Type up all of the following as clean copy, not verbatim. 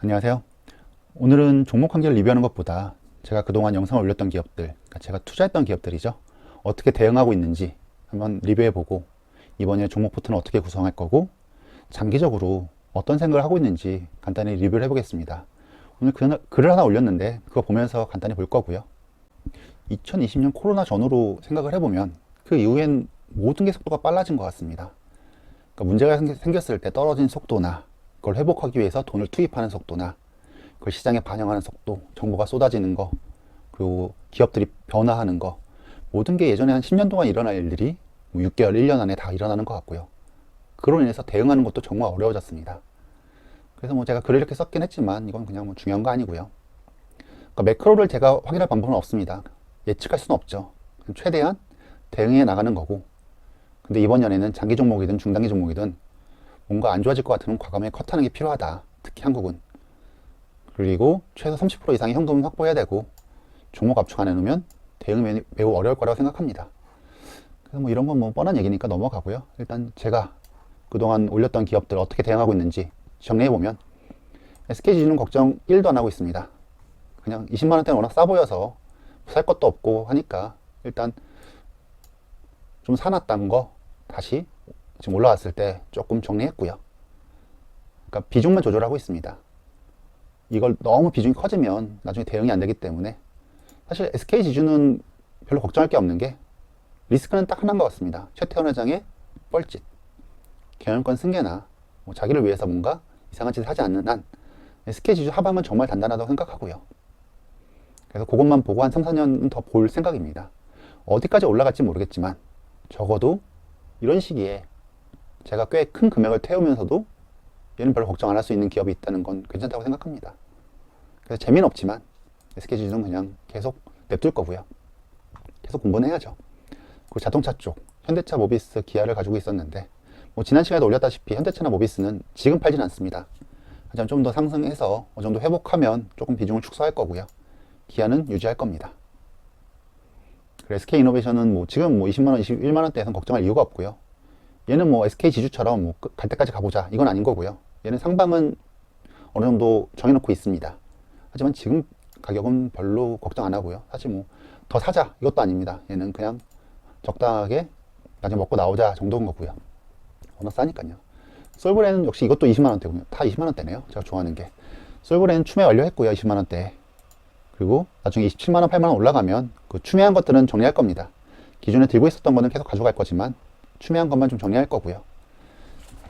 안녕하세요. 오늘은 종목 한 개를 리뷰하는 것보다 제가 그동안 영상을 올렸던 기업들, 그러니까 제가 투자했던 기업들이죠. 어떻게 대응하고 있는지 한번 리뷰해보고 이번에 종목 포트는 어떻게 구성할 거고 장기적으로 어떤 생각을 하고 있는지 간단히 리뷰를 해보겠습니다. 오늘 글을 하나 올렸는데 그거 보면서 간단히 볼 거고요. 2020년 코로나 전후로 생각을 해보면 그 이후엔 모든 게 속도가 빨라진 것 같습니다. 그러니까 문제가 생겼을 때 떨어진 속도나 그걸 회복하기 위해서 돈을 투입하는 속도나 그걸 시장에 반영하는 속도, 정보가 쏟아지는 거, 그리고 기업들이 변화하는 거, 모든 게 예전에 한 10년 동안 일어날 일들이 6개월, 1년 안에 다 일어나는 것 같고요. 그로 인해서 대응하는 것도 정말 어려워졌습니다. 그래서 뭐 제가 글을 이렇게 썼긴 했지만 이건 그냥 뭐 중요한 거 아니고요. 그러니까 매크로를 제가 확인할 방법은 없습니다. 예측할 수는 없죠. 최대한 대응해 나가는 거고. 근데 이번 연에는 장기 종목이든 중단기 종목이든 뭔가 안 좋아질 것 같으면 과감하게 컷하는 게 필요하다. 특히 한국은. 그리고 최소 30% 이상의 현금은 확보해야 되고 종목 압축 안 해놓으면 대응이 매우 어려울 거라고 생각합니다. 그래서 뭐 이런 건 뭐 뻔한 얘기니까 넘어가고요. 일단 제가 그동안 올렸던 기업들 어떻게 대응하고 있는지 정리해보면 SK지주는 걱정 1도 안 하고 있습니다. 그냥 20만원대는 워낙 싸 보여서 살 것도 없고 하니까 일단 좀 사놨던 거 다시 지금 올라왔을 때 조금 정리했고요. 그러니까 비중만 조절하고 있습니다. 이걸 너무 비중이 커지면 나중에 대응이 안 되기 때문에 사실 SK지주는 별로 걱정할 게 없는 게 리스크는 딱 하나인 것 같습니다. 최태원 회장의 뻘짓, 경영권 승계나 뭐 자기를 위해서 뭔가 이상한 짓을 하지 않는 한 SK지주 하방은 정말 단단하다고 생각하고요. 그래서 그것만 보고 한 3, 4년 더 볼 생각입니다. 어디까지 올라갈지 모르겠지만 적어도 이런 시기에 제가 꽤 큰 금액을 태우면서도 얘는 별로 걱정 안 할 수 있는 기업이 있다는 건 괜찮다고 생각합니다. 그래서 재미는 없지만 SK지주는 그냥 계속 냅둘 거고요. 계속 공부는 해야죠. 그리고 자동차 쪽 현대차, 모비스, 기아를 가지고 있었는데 뭐 지난 시간에도 올렸다시피 현대차나 모비스는 지금 팔진 않습니다. 하지만 좀 더 상승해서 어느 정도 회복하면 조금 비중을 축소할 거고요. 기아는 유지할 겁니다. 그리고 SK이노베이션은 뭐 지금 뭐 20만원, 21만원대에서는 걱정할 이유가 없고요. 얘는 뭐 SK지주처럼 뭐 갈 때까지 가보자 이건 아닌 거고요. 얘는 상방은 어느 정도 정해놓고 있습니다. 하지만 지금 가격은 별로 걱정 안 하고요. 사실 뭐 더 사자 이것도 아닙니다. 얘는 그냥 적당하게 나중에 먹고 나오자 정도인 거고요. 워낙 싸니까요. 솔브레는 역시 이것도 20만원대군요. 다 20만원대네요. 제가 좋아하는 게. 솔브레는 추매 완료했고요. 20만원대. 그리고 나중에 27만원, 8만원 올라가면 그 추매한 것들은 정리할 겁니다. 기존에 들고 있었던 거는 계속 가져갈 거지만 추매한 것만 좀 정리할 거고요.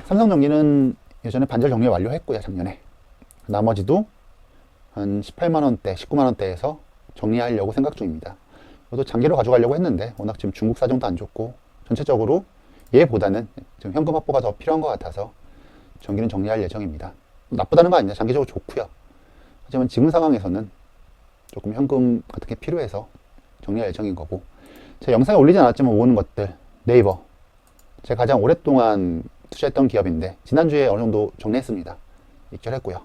삼성전기는 예전에 반절 정리 완료했고요. 작년에. 나머지도 한 18만원대, 19만원대에서 정리하려고 생각 중입니다. 저도 장기로 가져가려고 했는데 워낙 지금 중국 사정도 안 좋고 전체적으로 얘보다는 지금 현금 확보가 더 필요한 것 같아서 전기는 정리할 예정입니다. 나쁘다는 거 아니냐. 장기적으로 좋고요. 하지만 지금 상황에서는 조금 현금 같은 게 필요해서 정리할 예정인 거고, 제가 영상에 올리진 않았지만 모으는 것들, 네이버 제가 가장 오랫동안 투자했던 기업인데 지난주에 어느 정도 정리했습니다. 입결했고요.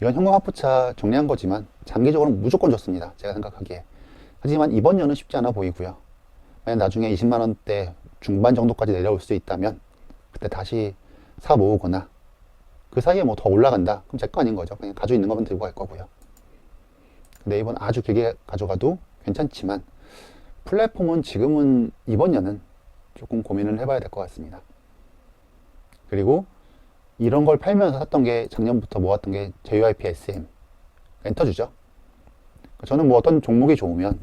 이건 현금 확보차 정리한 거지만 장기적으로는 무조건 좋습니다. 제가 생각하기에. 하지만 이번 년은 쉽지 않아 보이고요. 만약 나중에 20만원대 중반 정도까지 내려올 수 있다면 그때 다시 사 모으거나 그 사이에 뭐 더 올라간다 그럼 제 거 아닌 거죠. 그냥 가지고 있는 것만 들고 갈 거고요. 네이버는 아주 길게 가져가도 괜찮지만 플랫폼은 지금은 이번 년은 조금 고민을 해봐야 될 것 같습니다. 그리고 이런 걸 팔면서 샀던 게 작년부터 모았던 게 JYP SM 엔터주죠. 저는 뭐 어떤 종목이 좋으면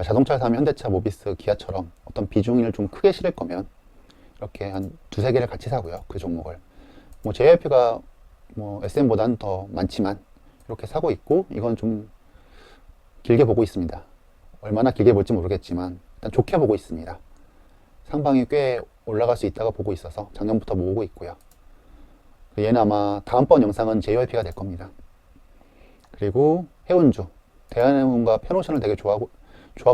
자동차를 사면 현대차, 모비스, 기아처럼 어떤 비중을 좀 크게 실을 거면 이렇게 한 두세 개를 같이 사고요. 그 종목을. 뭐 JYP가 뭐 SM보다는 더 많지만 이렇게 사고 있고 이건 좀 길게 보고 있습니다. 얼마나 길게 볼지 모르겠지만 일단 좋게 보고 있습니다. 상방이 꽤 올라갈 수 있다고 보고 있어서 작년부터 모으고 있고요. 얘는 아마 다음번 영상은 JYP가 될 겁니다. 그리고 해운주, 대한해운과 펜오션을 되게 좋아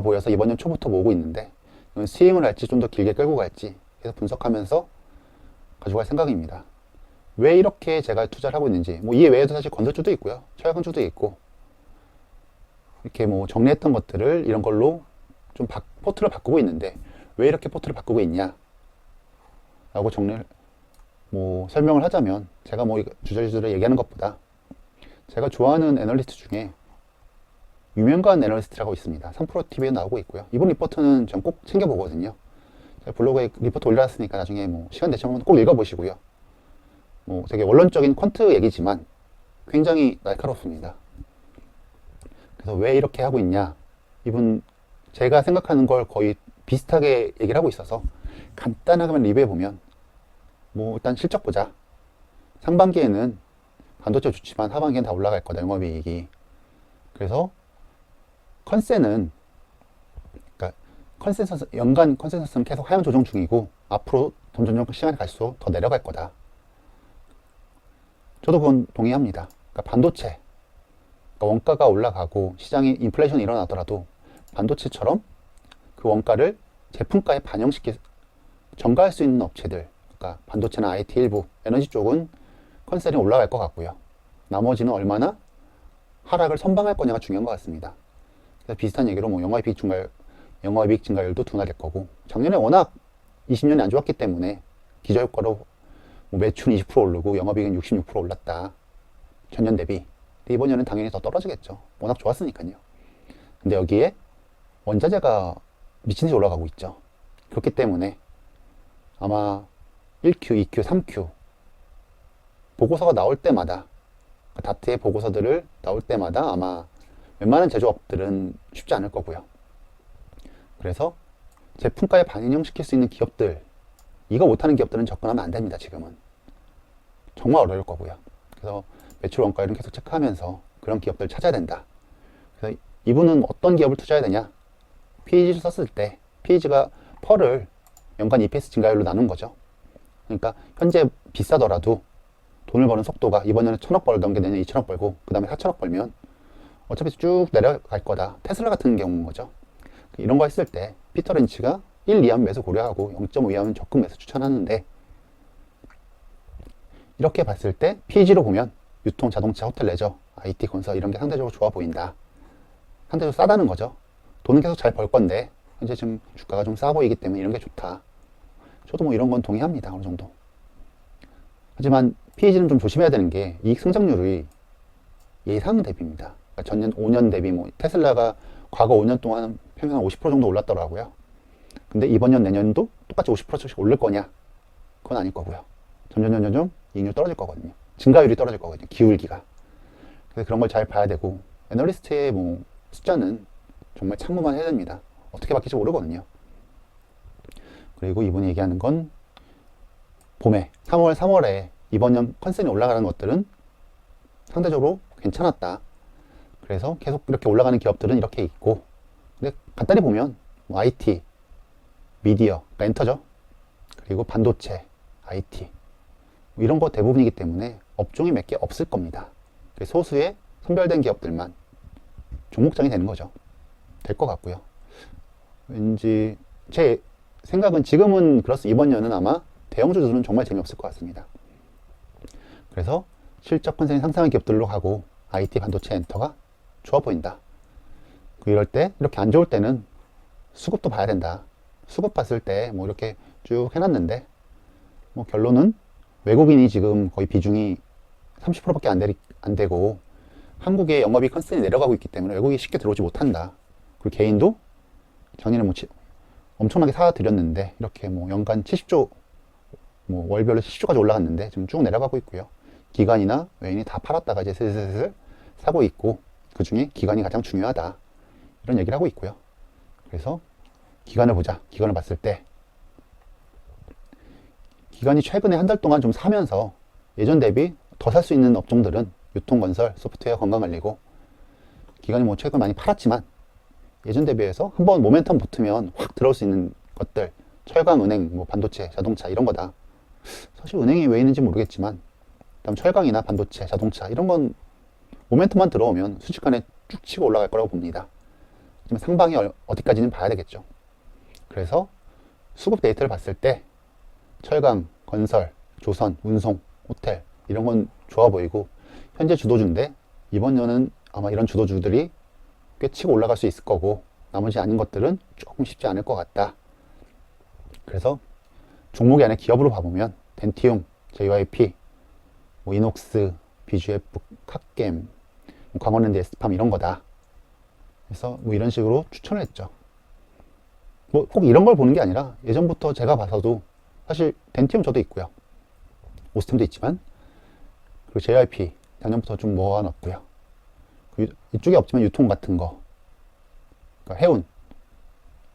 보여서 이번 년 초부터 모으고 있는데 이건 스윙을 할지 좀 더 길게 끌고 갈지 계속 분석하면서 가져갈 생각입니다. 왜 이렇게 제가 투자를 하고 있는지, 뭐 이 외에도 사실 건설주도 있고요, 철강주도 있고 이렇게 뭐 정리했던 것들을 이런 걸로 좀 포트를 바꾸고 있는데 왜 이렇게 포트를 바꾸고 있냐 라고 정리를 뭐 설명을 하자면 제가 뭐 주저주저 얘기하는 것보다 제가 좋아하는 애널리스트 중에 유명한 애널리스트라고 있습니다. 3프로TV에 나오고 있고요. 이분 리포트는 전 꼭 챙겨보거든요. 제가 블로그에 리포트 올려놨으니까 나중에 뭐 시간 되시면 꼭 읽어보시고요. 뭐 되게 원론적인 퀀트 얘기지만 굉장히 날카롭습니다. 그래서 왜 이렇게 하고 있냐, 이분 제가 생각하는 걸 거의 비슷하게 얘기를 하고 있어서 간단하게만 리뷰해보면, 뭐 일단 실적 보자. 상반기에는 반도체 좋지만 하반기엔 다 올라갈 거다, 영업이익이. 그래서 컨센은, 그러니까 컨센서스, 연간 컨센서스는 계속 하향 조정 중이고 앞으로 점점 시간이 갈수록 더 내려갈 거다. 저도 그건 동의합니다. 그러니까 반도체, 그러니까 원가가 올라가고 시장에 인플레이션이 일어나더라도 반도체처럼 그 원가를 제품가에 전가할 수 있는 업체들, 그러니까 반도체나 IT 일부, 에너지 쪽은 컨센이 올라갈 것 같고요. 나머지는 얼마나 하락을 선방할 거냐가 중요한 것 같습니다. 그래서 비슷한 얘기로 뭐 영업이익 증가율도 둔화될 거고, 작년에 워낙 20년이 안 좋았기 때문에 기저효과로 뭐 매출은 20% 오르고 영업이익은 66% 올랐다. 전년 대비. 근데 이번 년은 당연히 더 떨어지겠죠. 워낙 좋았으니까요. 근데 여기에 원자재가 미친 듯이 올라가고 있죠. 그렇기 때문에 아마 1Q, 2Q, 3Q 보고서가 나올 때마다, 다트의 보고서들을 나올 때마다 아마 웬만한 제조업들은 쉽지 않을 거고요. 그래서 제품가에 반영시킬 수 있는 기업들, 이거 못하는 기업들은 접근하면 안 됩니다. 지금은 정말 어려울 거고요. 그래서 매출 원가율은 계속 체크하면서 그런 기업들을 찾아야 된다. 그래서 이분은 어떤 기업을 투자해야 되냐, PEG를 썼을 때 PEG가 펄을 연간 EPS 증가율로 나눈 거죠. 그러니까 현재 비싸더라도 돈을 버는 속도가 이번에는 1,000억 벌던 게 내년에 2,000억 벌고 그 다음에 4,000억 벌면 어차피 쭉 내려갈 거다. 테슬라 같은 경우인 거죠. 이런 거 했을 때 피터 린치가 1 이하면 매수 고려하고 0.5 이하면 적금 매수 추천하는데, 이렇게 봤을 때 PEG로 보면 유통, 자동차, 호텔, 레저, IT, 건설 이런 게 상대적으로 좋아 보인다. 상대적으로 싸다는 거죠. 돈은 계속 잘 벌 건데 현재 지금 주가가 좀 싸 보이기 때문에 이런 게 좋다. 저도 뭐 이런 건 동의합니다. 어느 정도. 하지만 PEG는 좀 조심해야 되는 게 이익 성장률이 예상 대비입니다. 그러니까 전년 5년 대비, 뭐 테슬라가 과거 5년 동안 평균 50% 정도 올랐더라고요. 근데 이번 년 내년도 똑같이 50%씩 오를 거냐? 그건 아닐 거고요. 점점 이익률 떨어질 거거든요. 증가율이 떨어질 거거든요. 기울기가. 그래서 그런 걸 잘 봐야 되고, 애널리스트의 뭐 숫자는 정말 참고만 해야 됩니다. 어떻게 바뀔지 모르거든요. 그리고 이분이 얘기하는 건 봄에 3월에 이번 년 컨센이 올라가는 것들은 상대적으로 괜찮았다. 그래서 계속 이렇게 올라가는 기업들은 이렇게 있고, 근데 간단히 보면 뭐 IT, 미디어, 그러니까 엔터죠. 그리고 반도체, IT 뭐 이런 거 대부분이기 때문에 업종이 몇 개 없을 겁니다. 소수의 선별된 기업들만 종목장이 되는 거죠. 될 것 같고요. 왠지 제 생각은 지금은 그렇습니다. 이번 년은 아마 대형주들은 정말 재미없을 것 같습니다. 그래서 실적 컨센이 상승한 기업들로 가고 IT, 반도체, 엔터가 좋아 보인다. 이럴 때, 이렇게 안 좋을 때는 수급도 봐야 된다. 수급 봤을 때 뭐 이렇게 쭉 해놨는데, 뭐 결론은 외국인이 지금 거의 비중이 30%밖에 안 되고 한국의 영업이익 컨센이 내려가고 있기 때문에 외국인이 쉽게 들어오지 못한다. 그리고 개인도 작년에 뭐 엄청나게 사들였는데 이렇게 뭐 연간 70조, 뭐 월별로 70조까지 올라갔는데 지금 쭉 내려가고 있고요. 기관이나 외인이 다 팔았다가 이제 슬슬 사고 있고, 그 중에 기관이 가장 중요하다. 이런 얘기를 하고 있고요. 그래서 기관을 보자. 기관을 봤을 때 기관이 최근에 한 달 동안 좀 사면서 예전 대비 더 살 수 있는 업종들은 유통건설, 소프트웨어, 건강관리고, 기관이 뭐 최근 많이 팔았지만 예전 대비해서 한번 모멘텀 붙으면 확 들어올 수 있는 것들, 철강, 은행, 뭐 반도체, 자동차 이런 거다. 사실 은행이 왜 있는지 모르겠지만 다음 철강이나 반도체, 자동차 이런 건 모멘텀만 들어오면 순식간에 쭉 치고 올라갈 거라고 봅니다. 하지만 상방이 어디까지는 봐야 되겠죠. 그래서 수급 데이터를 봤을 때 철강, 건설, 조선, 운송, 호텔 이런 건 좋아 보이고, 현재 주도주인데 이번 년은 아마 이런 주도주들이 꽤 치고 올라갈 수 있을 거고, 나머지 아닌 것들은 조금 쉽지 않을 것 같다. 그래서 종목이 안에 기업으로 봐보면 덴티움, JYP, 뭐 이녹스, BGF, 캅겜, 광원랜드 에스팜 이런 거다. 그래서 뭐 이런 식으로 추천을 했죠. 뭐 꼭 이런 걸 보는 게 아니라 예전부터 제가 봐서도 사실 덴티움 저도 있고요. 오스템도 있지만, 그리고 JYP 작년부터 좀 모아놨고요. 이쪽에 없지만 유통 같은 거, 그러니까 해운,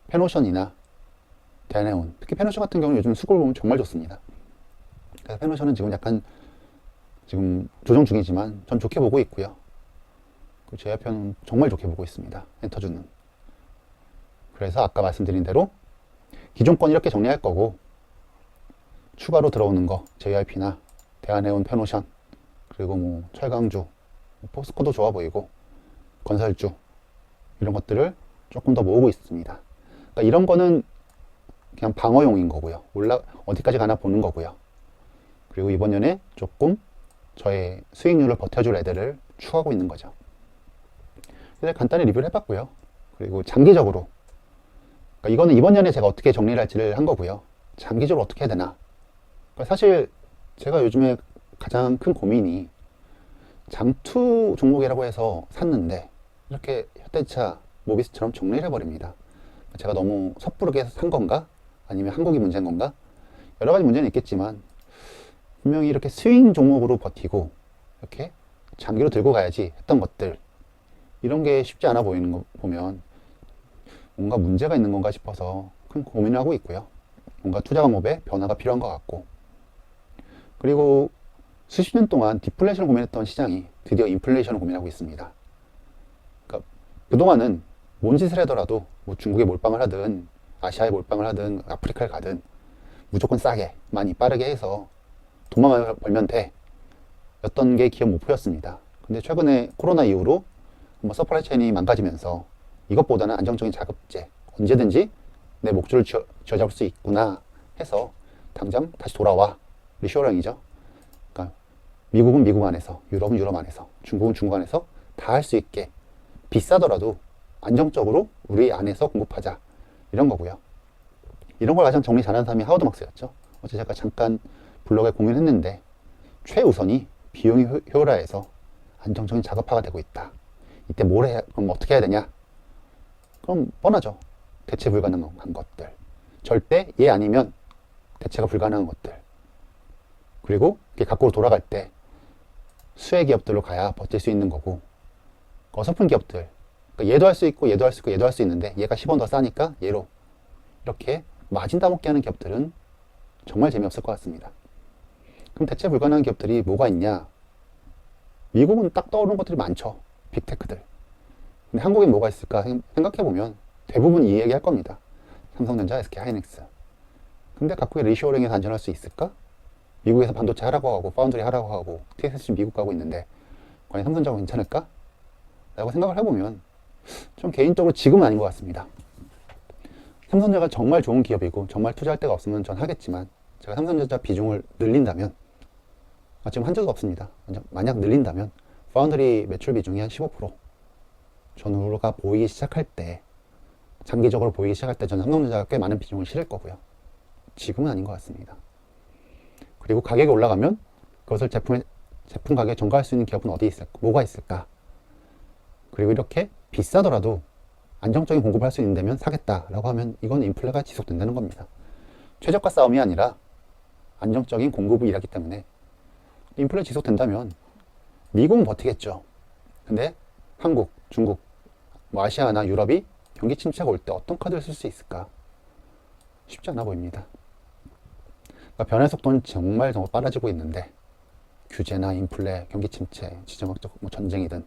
페노션이나 대한해운, 특히 페노션 같은 경우는 요즘 수급을 보면 정말 좋습니다. 그래서 페노션은 지금 약간 지금 조정 중이지만 전 좋게 보고 있고요. 그리고 JYP는 정말 좋게 보고 있습니다. 엔터주는. 그래서 아까 말씀드린 대로 기존 건 이렇게 정리할 거고, 추가로 들어오는 거 JYP나 대한해운, 페노션, 그리고 뭐 철강주, 포스코도 좋아 보이고 건설주, 이런 것들을 조금 더 모으고 있습니다. 그러니까 이런 거는 그냥 방어용인 거고요. 어디까지 가나 보는 거고요. 그리고 이번 년에 조금 저의 수익률을 버텨줄 애들을 추구하고 있는 거죠. 그래서 간단히 리뷰를 해봤고요. 그리고 장기적으로, 그러니까 이거는 이번 년에 제가 어떻게 정리를 할지를 한 거고요. 장기적으로 어떻게 해야 되나. 그러니까 사실 제가 요즘에 가장 큰 고민이 장투 종목이라고 해서 샀는데 이렇게 현대차, 모비스처럼 정리를 해버립니다. 제가 너무 섣부르게 산 건가? 아니면 한국이 문제인 건가? 여러 가지 문제는 있겠지만 분명히 이렇게 스윙 종목으로 버티고 이렇게 장기로 들고 가야지 했던 것들, 이런 게 쉽지 않아 보이는 거 보면 뭔가 문제가 있는 건가 싶어서 큰 고민을 하고 있고요. 뭔가 투자 방법에 변화가 필요한 것 같고, 그리고 수십 년 동안 디플레이션을 고민했던 시장이 드디어 인플레이션을 고민하고 있습니다. 그러니까 그동안은 뭔 짓을 하더라도 뭐 중국에 몰빵을 하든 아시아에 몰빵을 하든 아프리카를 가든 무조건 싸게, 많이, 빠르게 해서 돈만 많이 벌면 돼 였던 게 기업 목표였습니다. 근데 최근에 코로나 이후로 한번 서플라이 체인이 망가지면서 이것보다는 안정적인 자급제, 언제든지 내 목줄을 쥐어잡을 수 있구나 해서 당장 다시 돌아와. 리쇼어링이죠. 그러니까 미국은 미국 안에서, 유럽은 유럽 안에서, 중국은 중국 안에서 다 할 수 있게 비싸더라도 안정적으로 우리 안에서 공급하자, 이런 거고요. 이런 걸 가장 정리 잘하는 사람이 하워드 막스였죠. 어제 제가 잠깐 블로그에 공유했는데, 최우선이 비용이 효율화해서 안정적인 자급화가 되고 있다. 이때 그럼 어떻게 해야 되냐? 그럼 뻔하죠. 대체 불가능한 것들, 절대 얘 아니면 대체가 불가능한 것들, 그리고 이렇게 밖으로 돌아갈 때 수혜 기업들로 가야 버틸 수 있는 거고, 어설픈 기업들, 그러니까 얘도 할 수 있고 얘도 할 수 있고 얘도 할 수 있는데 얘가 10원 더 싸니까 얘로, 이렇게 마진 따먹게 하는 기업들은 정말 재미없을 것 같습니다. 그럼 대체 불가능한 기업들이 뭐가 있냐? 미국은 딱 떠오르는 것들이 많죠. 빅테크들. 근데 한국에 뭐가 있을까 생각해보면 대부분 이 얘기 할 겁니다. 삼성전자, SK하이닉스. 근데 각국의 리쇼어링에서 안전할 수 있을까? 미국에서 반도체 하라고 하고 파운드리 하라고 하고 TSMC 미국 가고 있는데 과연 삼성전자가 괜찮을까? 라고 생각을 해보면 좀 개인적으로 지금은 아닌 것 같습니다. 삼성전자가 정말 좋은 기업이고 정말 투자할 데가 없으면 전 하겠지만, 제가 삼성전자 비중을 늘린다면, 지금 한 적도 없습니다. 만약 늘린다면 파운드리 매출 비중이 한 15% 전후가 보이기 시작할 때, 장기적으로 보이기 시작할 때 저는 삼성전자가 꽤 많은 비중을 실을 거고요. 지금은 아닌 것 같습니다. 그리고 가격이 올라가면 그것을 제품 가격에 전가할 수 있는 기업은 어디 있을까? 뭐가 있을까? 그리고 이렇게 비싸더라도 안정적인 공급을 할 수 있는 데면 사겠다라고 하면 이건 인플레가 지속된다는 겁니다. 최저가 싸움이 아니라 안정적인 공급을 일하기 때문에 인플레 지속된다면 미국은 버티겠죠. 근데 한국, 중국, 뭐 아시아나 유럽이 경기 침체가 올 때 어떤 카드를 쓸 수 있을까? 쉽지 않아 보입니다. 그러니까 변화 속도는 정말 빨라지고 있는데, 규제나 인플레, 경기 침체, 지정학적 뭐 전쟁이든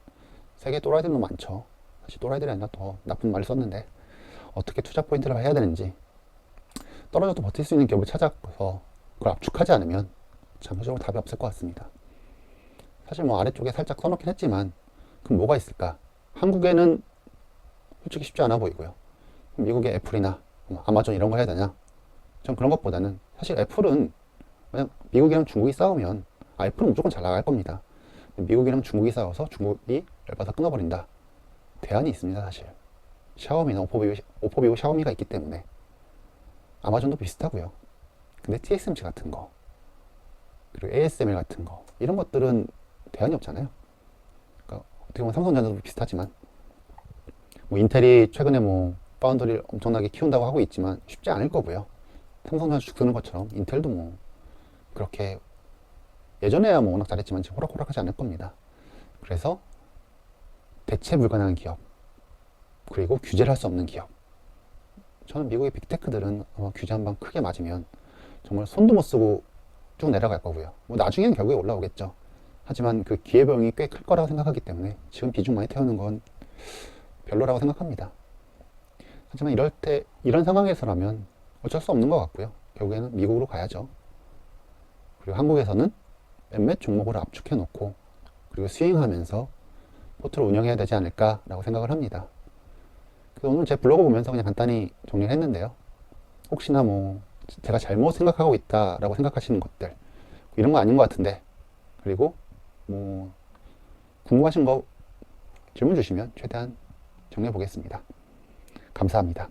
세계 또라이들 너무 많죠. 사실 또라이들이 아니라 더 나쁜 말을 썼는데, 어떻게 투자 포인트를 해야 되는지, 떨어져도 버틸 수 있는 기업을 찾아서 그걸 압축하지 않으면 장기적으로 답이 없을 것 같습니다. 사실 뭐 아래쪽에 살짝 써놓긴 했지만 그럼 뭐가 있을까? 한국에는 솔직히 쉽지 않아 보이고요. 미국의 애플이나 아마존 이런 걸 해야 되냐? 전 그런 것보다는 사실 애플은 그냥 미국이랑 중국이 싸우면 애플은 무조건 잘 나갈 겁니다. 미국이랑 중국이 싸워서 중국이 열받아 끊어버린다. 대안이 있습니다. 사실 샤오미나 오포 비고 샤오미가 있기 때문에. 아마존도 비슷하고요. 근데 TSMC 같은 거, 그리고 ASML 같은 거, 이런 것들은 대안이 없잖아요. 그러니까 어떻게 보면 삼성전자도 비슷하지만, 뭐 인텔이 최근에 뭐 파운드리를 엄청나게 키운다고 하고 있지만 쉽지 않을 거고요. 삼성전자 죽쓰는 것처럼 인텔도 뭐 그렇게 예전에야 뭐 워낙 잘했지만 지금 호락호락하지 않을 겁니다. 그래서 대체 불가능한 기업, 그리고 규제를 할 수 없는 기업. 저는 미국의 빅테크들은 규제 한 방 크게 맞으면 정말 손도 못 쓰고 쭉 내려갈 거고요. 뭐 나중엔 결국에 올라오겠죠. 하지만 그 기회비용이 꽤 클 거라고 생각하기 때문에 지금 비중 많이 태우는 건 별로라고 생각합니다. 하지만 이런 상황에서라면 어쩔 수 없는 것 같고요. 결국에는 미국으로 가야죠. 그리고 한국에서는 몇몇 종목을 압축해 놓고 그리고 스윙하면서 포트를 운영해야 되지 않을까라고 생각을 합니다. 그래서 오늘 제 블로그 보면서 그냥 간단히 정리를 했는데요. 혹시나 뭐 제가 잘못 생각하고 있다라고 생각하시는 것들, 이런 거 아닌 것 같은데, 그리고 뭐 궁금하신 거 질문 주시면 최대한 정리해 보겠습니다. 감사합니다.